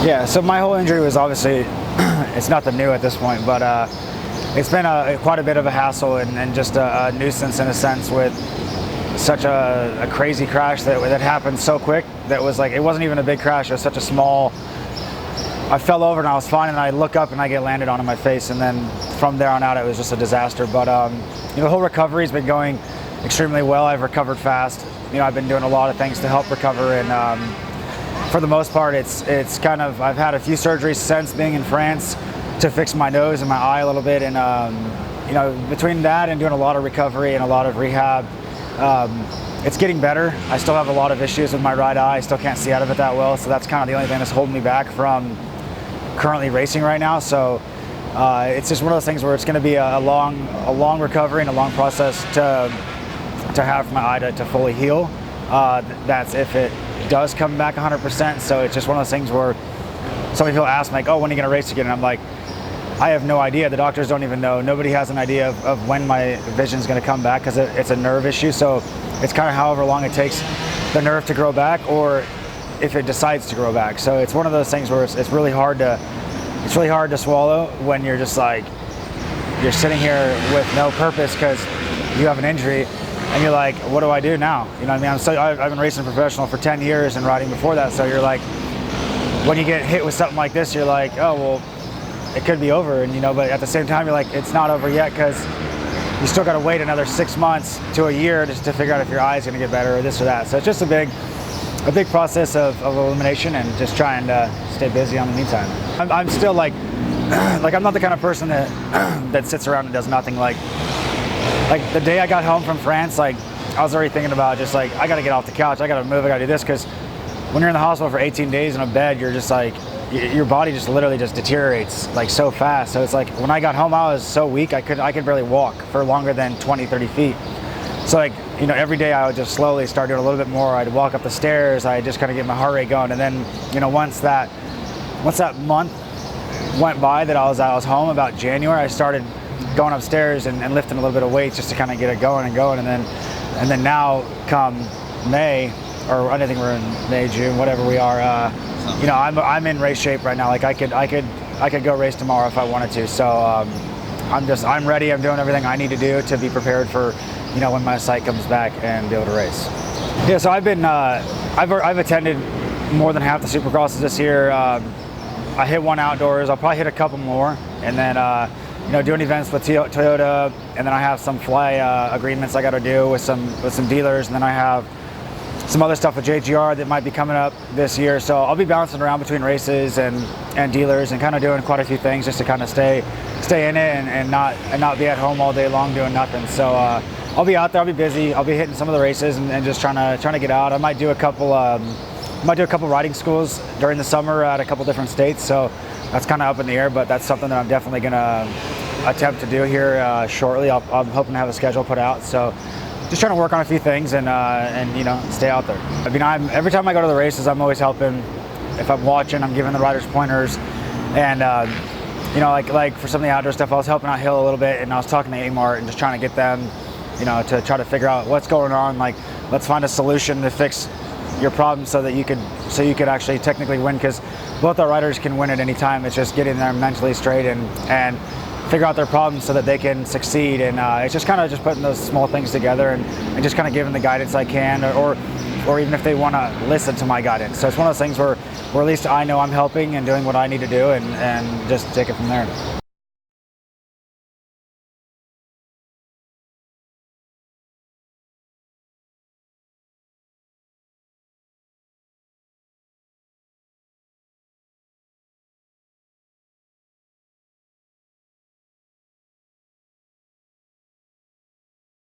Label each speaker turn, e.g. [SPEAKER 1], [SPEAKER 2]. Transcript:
[SPEAKER 1] Yeah, so my whole injury was obviously, it's nothing new at this point, but it's been quite a bit of a hassle and just a nuisance in a sense, with such a crazy crash that happened so quick. That was like, it wasn't even a big crash, it was such a small, I fell over and I was fine, and I look up and I get landed on my face, and then from there on out it was just a disaster. But the whole recovery has been going extremely well. I've recovered fast. I've been doing a lot of things to help recover, and for the most part, it's kind of, I've had a few surgeries since being in France to fix my nose and my eye a little bit, and between that and doing a lot of recovery and a lot of rehab, it's getting better. I still have a lot of issues with my right eye. I still can't see out of it that well, so that's kind of the only thing that's holding me back from currently racing right now. So it's just one of those things where it's going to be a long recovery and a long process to have my eye to fully heal. That's if it does come back 100%. So it's just one of those things where some people ask me, like, oh, when are you going to race again? And I'm like, I have no idea. The doctors don't even know. Nobody has an idea of when my vision is going to come back, because it's a nerve issue. So it's kind of however long it takes the nerve to grow back, or if it decides to grow back. So it's one of those things where it's really hard to swallow when you're just like, you're sitting here with no purpose because you have an injury, and you're like, what do I do now? You know what I mean? I've been racing professional for 10 years and riding before that. So you're like, when you get hit with something like this, you're like, oh, well, it could be over. And, but at the same time, you're like, it's not over yet, because you still got to wait another 6 months to a year just to figure out if your eye's going to get better or this or that. So it's just a big process of elimination, and just trying to stay busy in the meantime. I'm still like I'm not the kind of person that sits around and does nothing. Like the day I got home from France, like I was already thinking about just like, I got to get off the couch, I got to move, I got to do this, because when you're in the hospital for 18 days in a bed, you're just like, your body just literally just deteriorates like so fast. So it's like, when I got home, I was so weak, I could barely walk for longer than 20-30 feet. So like, every day I would just slowly start doing a little bit more. I'd walk up the stairs, I'd just kind of get my heart rate going. And then, once that month went by that I was home, about January, I started going upstairs and lifting a little bit of weight just to kind of get it going. And then now come May, or I think we're in May, June, whatever we are, I'm in race shape right now. Like I could go race tomorrow if I wanted to. So I'm ready. I'm doing everything I need to do to be prepared for, when my sight comes back and be able to race. Yeah, so I've attended more than half the Supercrosses this year. I hit one outdoors. I'll probably hit a couple more, and then doing events with Toyota, and then I have some fly agreements I got to do with some dealers, and then I have some other stuff with JGR that might be coming up this year. So I'll be bouncing around between races and dealers, and kind of doing quite a few things just to kind of stay in it and not be at home all day long doing nothing. So I'll be out there, I'll be busy, I'll be hitting some of the races and just trying to get out. I might do a couple riding schools during the summer at a couple different states. So that's kind of up in the air, but that's something that I'm definitely gonna attempt to do here shortly. I'm hoping to have a schedule put out. So just trying to work on a few things and stay out there. I mean, every time I go to the races, I'm always helping. If I'm watching, I'm giving the riders pointers, and like for some of the outdoor stuff, I was helping out Hill a little bit, and I was talking to Amart and just trying to get them, to try to figure out what's going on. Like, let's find a solution to fix your problem so you could actually technically win, because both our riders can win at any time. It's just getting them mentally straight and figure out their problems so that they can succeed. And it's just kind of just putting those small things together and just kind of giving the guidance I can, or even if they want to listen to my guidance. So it's one of those things where at least I know I'm helping and doing what I need to do, and just take it from there.